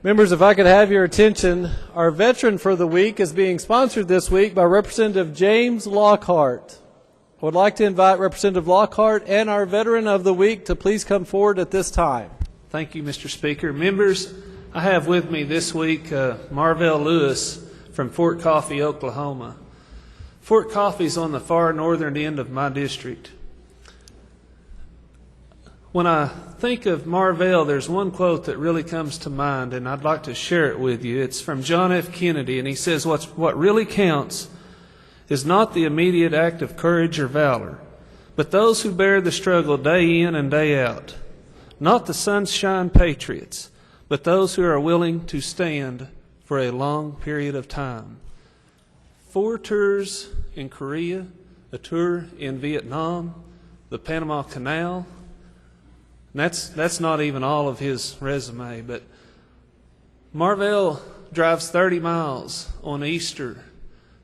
Members, if I could have your attention, our Veteran for the Week is being sponsored this week by Representative James Lockhart. I would like to invite Representative Lockhart and our Veteran of the Week to please come forward at this time. Thank you, Mr. Speaker. Members, I have with me this week Marvell Lewis from Fort Coffee, Oklahoma. Fort Coffee is on the far northern end of my district. When I think of Marvell, there's one quote that really comes to mind, and I'd like to share it with you. It's from John F. Kennedy, and he says, what really counts is not the immediate act of courage or valor, but those who bear the struggle day in and day out. Not the sunshine patriots, but those who are willing to stand for a long period of time. 4 tours in Korea, a tour in Vietnam, the Panama Canal. And that's not even all of his resume, but Marvell drives 30 miles on Easter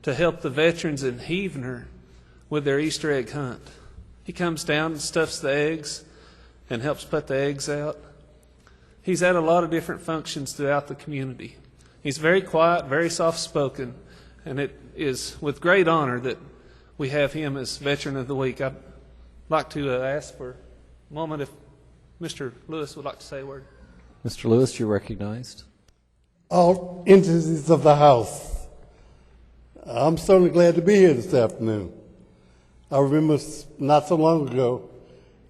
to help the veterans in Heavener with their Easter egg hunt. He comes down and stuffs the eggs and helps put the eggs out. He's at a lot of different functions throughout the community. He's very quiet, very soft-spoken, and it is with great honor that we have him as Veteran of the Week. I'd like to ask for a moment if Mr. Lewis would like to say a word. Mr. Lewis, you're recognized. All entities of the House, I'm certainly glad to be here this afternoon. I remember not so long ago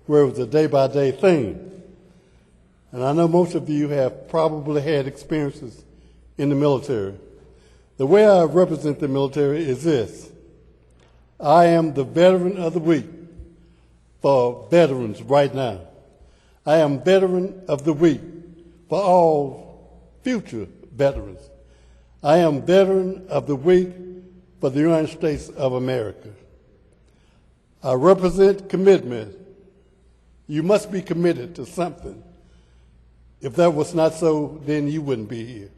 where it was a day-by-day thing. And I know most of you have probably had experiences in the military. The way I represent the military is this. I am the Veteran of the Week for veterans right now. I am Veteran of the Week for all future veterans. I am Veteran of the Week for the United States of America. I represent commitment. You must be committed to something. If that was not so, then you wouldn't be here.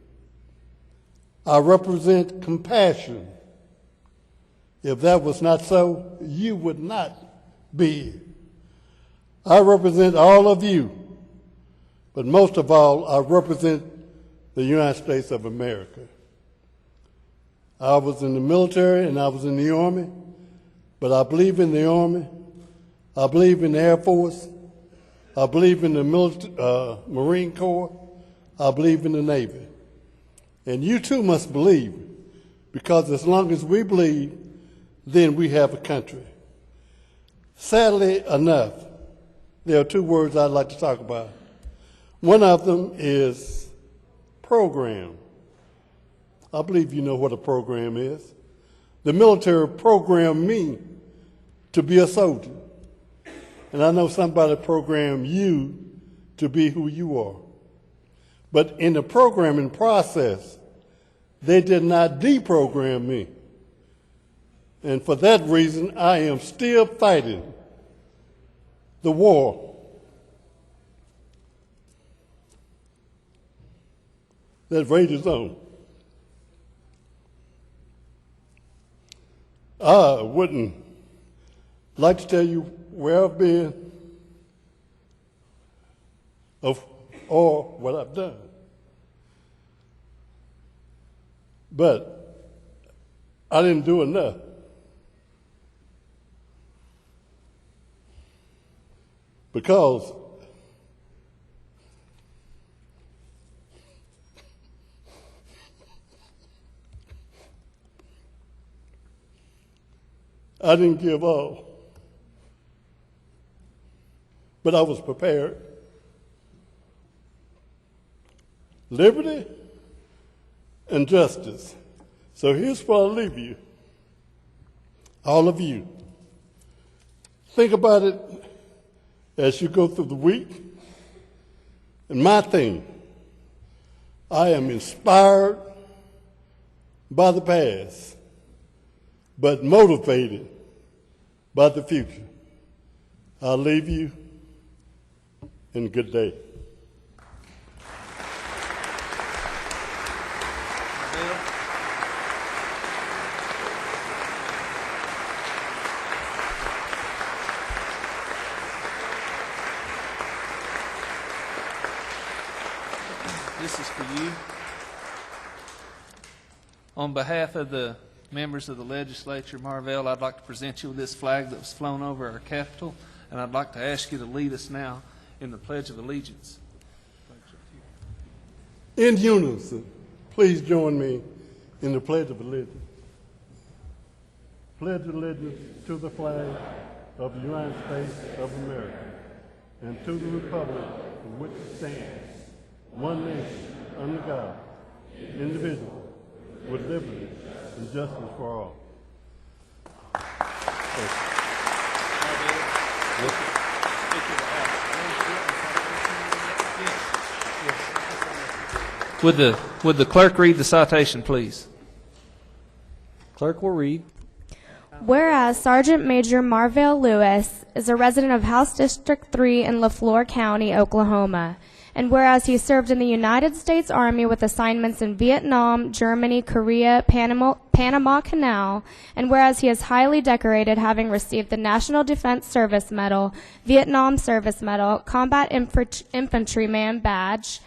I represent compassion. If that was not so, you would not be here. I represent all of you, but most of all, I represent the United States of America. I was in the military and I was in the Army, but I believe in the Army. I believe in the Air Force. I believe in the Marine Corps. I believe in the Navy. And you too must believe, because as long as we believe, then we have a country. Sadly enough, there are 2 words I'd like to talk about. One of them is program. I believe you know what a program is. The military programmed me to be a soldier. And I know somebody programmed you to be who you are. But in the programming process, they did not deprogram me. And for that reason, I am still fighting the war that rages on. I wouldn't like to tell you where I've been or what I've done. But I didn't do enough. Because I didn't give all, but I was prepared. Liberty and justice. So here's what I'll leave you, all of you. Think about it as you go through the week. And my thing, I am inspired by the past, but motivated by the future. I'll leave you, and good day. This is for you. you. On behalf of the members of the legislature, Marvell, I'd like to present you with this flag that was flown over our Capitol, and I'd like to ask you to lead us now in the Pledge of Allegiance. In unison, please join me in the Pledge of Allegiance. Pledge allegiance to the flag of the United States of America and to the republic for which it stands, one nation, under God, indivisible, with liberty and justice for all. Would the clerk read the citation, please? Clerk will read. Whereas Sergeant Major Marvell Lewis is a resident of House District 3 in LaFleur County, Oklahoma, and whereas he served in the United States Army with assignments in Vietnam, Germany, Korea, Panama Canal, and whereas he is highly decorated, having received the National Defense Service Medal, Vietnam Service Medal, Combat Infantryman Badge,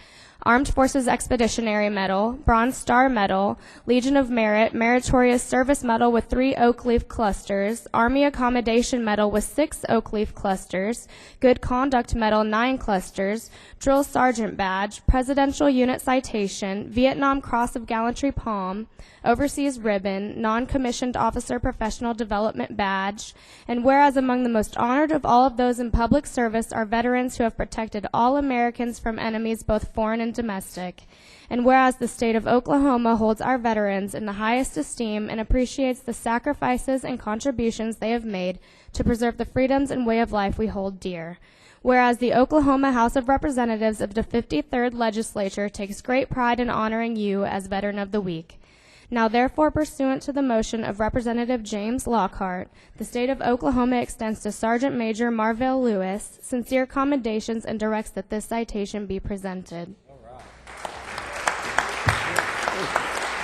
Armed Forces Expeditionary Medal, Bronze Star Medal, Legion of Merit, Meritorious Service Medal with 3 oak leaf clusters, Army Accommodation Medal with 6 oak leaf clusters, Good Conduct Medal 9 clusters, Drill Sergeant Badge, Presidential Unit Citation, Vietnam Cross of Gallantry Palm, Overseas Ribbon, Non-Commissioned Officer Professional Development Badge, and whereas among the most honored of all of those in public service are veterans who have protected all Americans from enemies both foreign and domestic, and whereas the state of Oklahoma holds our veterans in the highest esteem and appreciates the sacrifices and contributions they have made to preserve the freedoms and way of life we hold dear. Whereas the Oklahoma House of Representatives of the 53rd Legislature takes great pride in honoring you as Veteran of the Week. Now therefore, pursuant to the motion of Representative James Lockhart, the state of Oklahoma extends to Sergeant Major Marvell Lewis sincere commendations and directs that this citation be presented.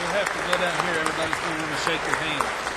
We'll have to go down here. Everybody's going to want to shake your hand.